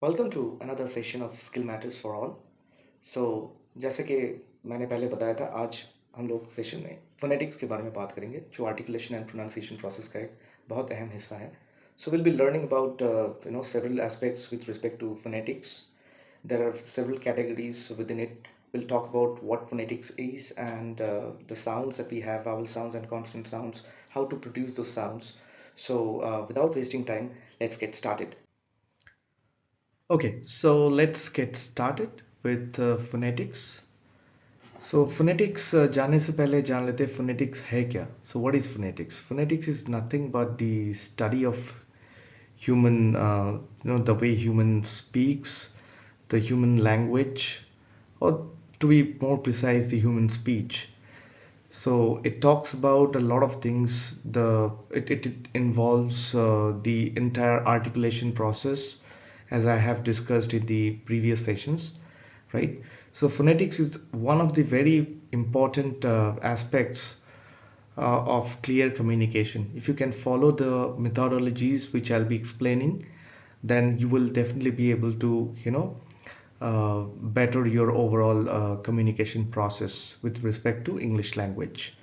Welcome to another session of skill matters for all. So जैसे कि मैंने पहले बताया था, आज हम लोग सेशन में फोनेटिक्स के बारे में बात करेंगे, जो आर्टिकुलेशन एंड प्रोनाउंसिएशन प्रोसेस का एक बहुत अहम हिस्सा है। So will be learning about several aspects with respect to phonetics. There are several categories within it. We'll talk about what phonetics is and the sounds that we have, vowel sounds and consonant sounds, how to produce those sounds. So without wasting time, let's get started. Okay, so let's get started with phonetics. So phonetics जानने से पहले जान लेते हैं phonetics है क्या? So what is phonetics? Phonetics is nothing but the study of human, the way human speaks, the human language, or to be more precise, the human speech. So it talks about a lot of things. It involves the entire articulation process, as I have discussed in the previous sessions, right? So phonetics is one of the very important aspects of clear communication. If you can follow the methodologies which I'll be explaining, then you will definitely be able to, better your overall communication process with respect to English language.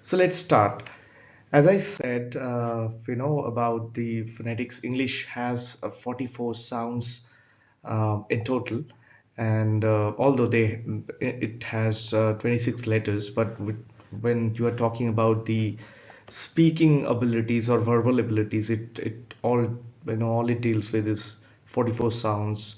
So let's start. As I said, about the phonetics, English has 44 sounds in total, and although it has 26 letters, but when you are talking about the speaking abilities or verbal abilities, it all all it deals with is 44 sounds.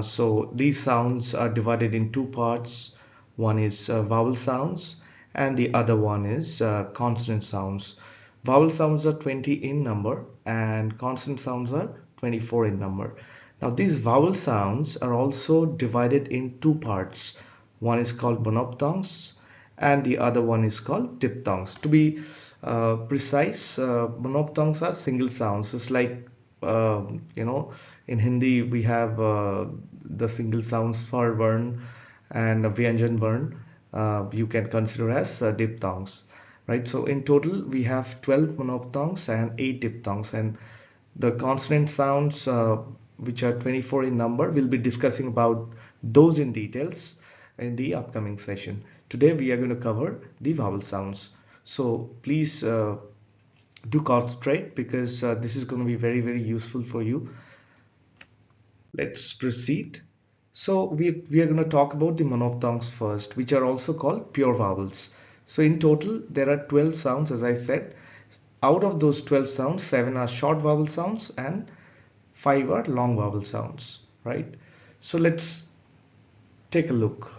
So these sounds are divided in two parts. One is vowel sounds and the other one is consonant sounds. Vowel sounds are 20 in number and consonant sounds are 24 in number. Now these vowel sounds are also divided in two parts. One is called monophthongs and the other one is called diphthongs. To be precise, monophthongs are single sounds. It's like uh, you know in Hindi we have the single sounds for varn and vyanjan varn. You can consider as diphthongs, right? So in total we have 12 monophthongs and 8 diphthongs, and the consonant sounds, which are 24 in number, we'll be discussing about those in details in the upcoming session. Today we are going to cover the vowel sounds. So please do concentrate because this is going to be very, very useful for you. Let's proceed. So we are going to talk about the monophthongs first, which are also called pure vowels. So in total, there are 12 sounds, as I said. Out of those 12 sounds, 7 are short vowel sounds and 5 are long vowel sounds, right? So let's take a look.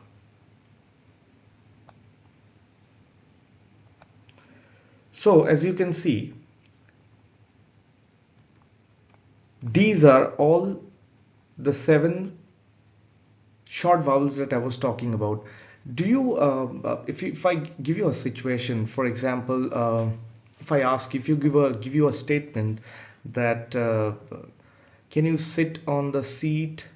So as you can see, these are all the 7 short vowels that I was talking about. Do you, if I give you a situation, for example, if I ask, if you give you a statement that can you sit on the seat?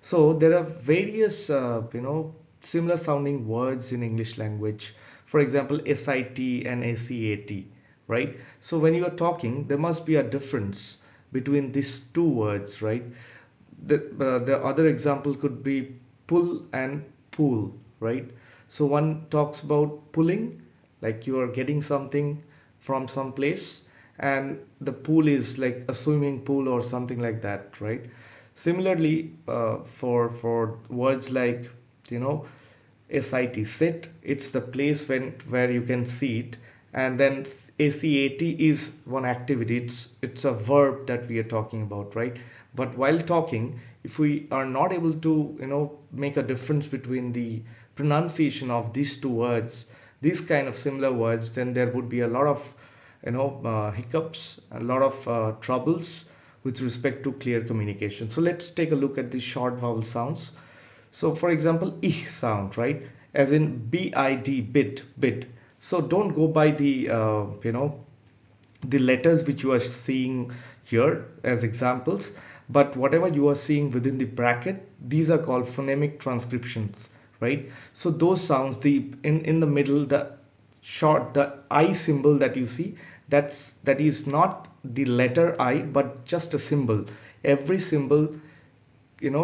So there are various, similar sounding words in English language. For example, SIT and ACAT, right? So when you are talking, there must be a difference between these two words, right? The other example could be pull and pull, right? So one talks about pulling, like you are getting something from some place, and the pool is like a swimming pool or something like that, right? Similarly, for words like, you know sit, sit, it's the place where you can sit, and then ACAT is one activity. It's a verb that we are talking about, right? But while talking, if we are not able to make a difference between the pronunciation of these two words, these kind of similar words, then there would be a lot of hiccups, a lot of troubles with respect to clear communication. So let's take a look at the short vowel sounds. So for example, I sound, right? As in bid, bid. So don't go by the, the letters which you are seeing here as examples, but whatever you are seeing within the bracket, these are called phonemic transcriptions, right? So those sounds, in the middle, the I symbol that you see, that is not the letter I, but just a symbol. Every symbol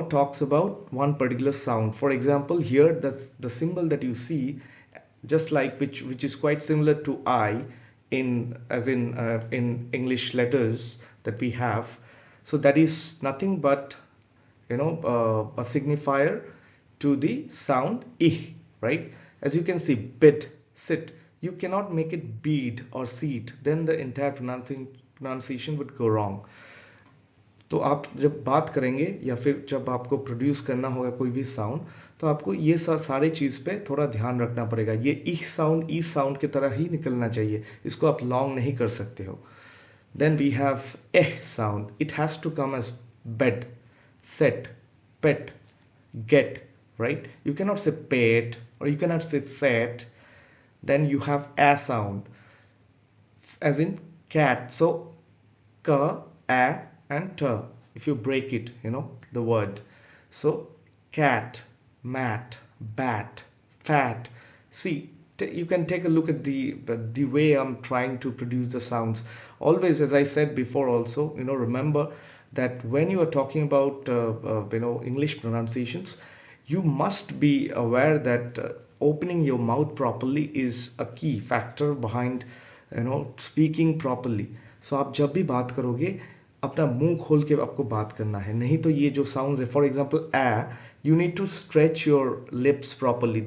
talks about one particular sound. For example, here the symbol that you see, just like which is quite similar to I in English letters that we have. So that is nothing but a signifier to the sound I, right? As you can see, bid, sit. You cannot make it bead or seat, then the entire pronunciation would go wrong. तो आप जब बात करेंगे या फिर जब आपको produce करना होगा कोई भी साउंड, तो आपको ये सारे चीज़ पे थोड़ा ध्यान रखना पड़ेगा. ये ई साउंड की तरह ही निकलना चाहिए, इसको आप लॉन्ग नहीं कर सकते हो. Then we have sound. It has to come as bed, set, pet, get, right? You cannot say pet or you cannot say set. Then you have a sound, as in cat. So ka, a, and t. If you break it, the word. So cat, mat, bat, fat. See, you can take a look at the way I'm trying to produce the sounds. Always, as I said before also, remember that when you are talking about English pronunciations, you must be aware that opening your mouth properly is a key factor behind speaking properly. So आप जब भी बात करोगे, अपना मुंह खोल के आपको बात करना है. नहीं तो ये जो साउंड्स है, for example a, you need to stretch your lips properly,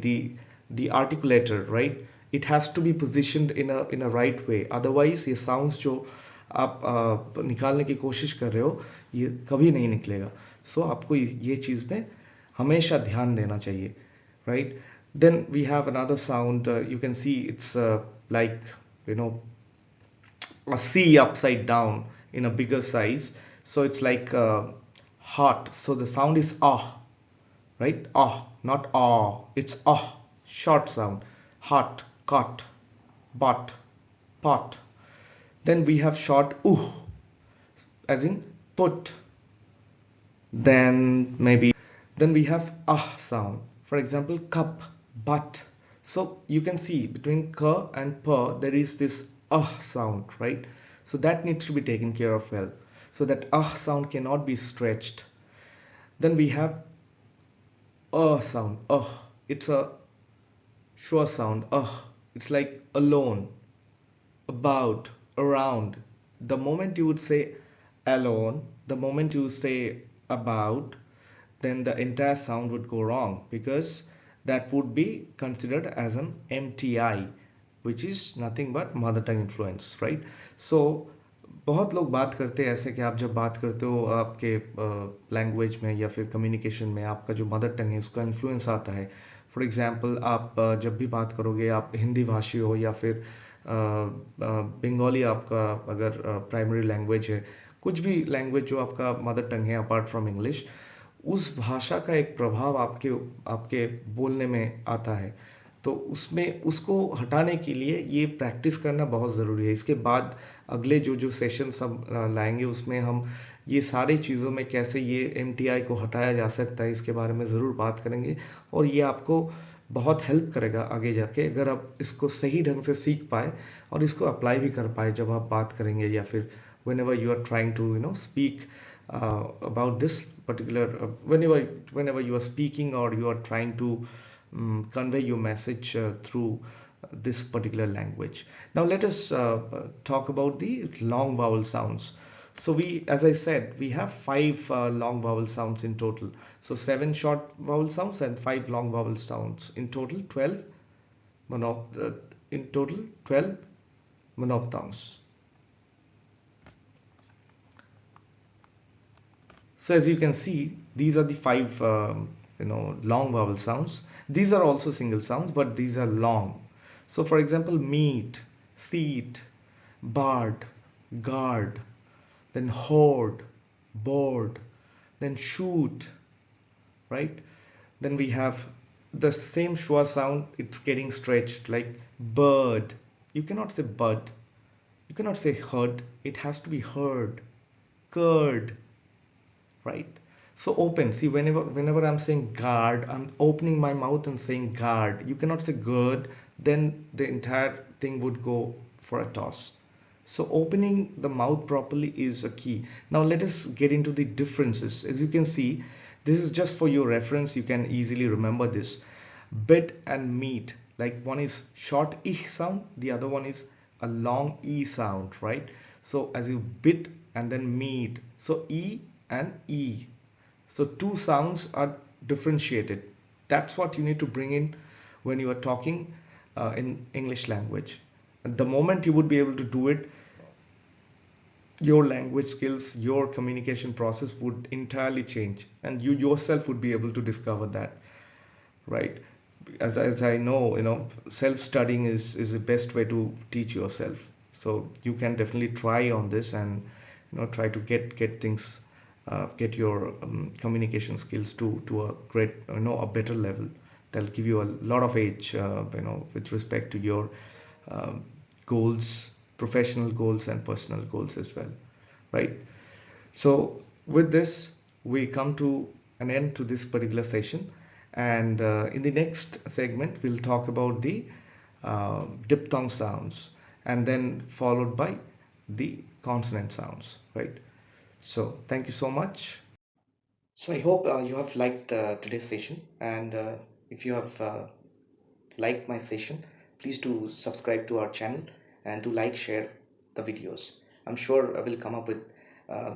the articulator, right? It has to be positioned in a right way. Otherwise ये sounds जो आप निकालने की कोशिश कर रहे हो, ये कभी नहीं निकलेगा. So आपको ये चीज़ में हमेशा ध्यान देना चाहिए, right? Then we have another sound. You can see it's like a C upside down in a bigger size. So it's like hot. So the sound is ah, right? Ah, not ah. It's ah, short sound. Hot, caught, bought, pot. Then we have short as in put. Then we have ah sound. For example, cup, but. So you can see between ka and pa there is this sound, right? So that needs to be taken care of well. So that sound cannot be stretched. Then we have sound. It's a sure sound. It's like alone, about, around. The moment you would say alone, the moment you say about, then the entire sound would go wrong, because that would be considered as an MTI, which is nothing but mother tongue influence, right? So बहुत लोग बात करते हैं ऐसे कि आप जब बात करते हो आपके लैंग्वेज में या फिर कम्युनिकेशन में, आपका जो मदर टंग है उसका इन्फ्लुएंस आता है. फॉर एग्जांपल, आप जब भी बात करोगे, आप हिंदी भाषी हो या फिर बंगाली आपका अगर प्राइमरी लैंग्वेज है, कुछ भी लैंग्वेज जो आपका मदर टंग है अपार्ट फ्रॉम इंग्लिश, उस भाषा का एक प्रभाव आपके बोलने में आता है. तो उसमें उसको हटाने के लिए ये प्रैक्टिस करना बहुत ज़रूरी है. इसके बाद अगले जो सेशन सब लाएंगे उसमें हम ये सारी चीज़ों में कैसे ये MTI को हटाया जा सकता है इसके बारे में ज़रूर बात करेंगे. और ये आपको बहुत हेल्प करेगा आगे जाके, अगर आप इसको सही ढंग से सीख पाए और इसको अप्लाई भी कर पाए जब आप बात करेंगे, या फिर whenever you are trying to speak about this particular whenever you are speaking or you are trying to convey your message through this particular language. Now let us talk about the long vowel sounds. So as I said, we have 5 long vowel sounds in total. So 7 short vowel sounds and 5 long vowel sounds. In total 12 monophthongs. So as you can see, these are the 5 long vowel sounds. These are also single sounds, but these are long. So for example, meet, seat, bard, guard, then hoard, board, then shoot, right? Then we have the same schwa sound, it's getting stretched, like bird. You cannot say bud, you cannot say heard, it has to be heard. Curd, right? So open. See, whenever I'm saying guard, I'm opening my mouth and saying guard. You cannot say good, then the entire thing would go for a toss. So opening the mouth properly is a key. Now let us get into the differences. As you can see, This is just for your reference. You can easily remember this. Bit and meet, like one is short I sound, the other one is a long E sound, right? So as you bit and then meet, so E and E. So two sounds are differentiated. That's what you need to bring in when you are talking in English language. And the moment you would be able to do it, your language skills, your communication process would entirely change, and you yourself would be able to discover that, right? As I know, self-studying is the best way to teach yourself. So you can definitely try on this and try to get things, get your communication skills to a great, a better level. That'll give you a lot of edge, with respect to your um, goals, professional goals and personal goals as well, right? So with this, we come to an end to this particular session, and in the next segment, we'll talk about the diphthong sounds, and then followed by the consonant sounds, right? So thank you so much. So I hope you have liked today's session, and if you have liked my session, please do subscribe to our channel and do like, share the videos. I'm sure I will come up with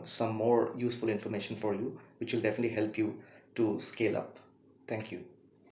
some more useful information for you, which will definitely help you to scale up. Thank you.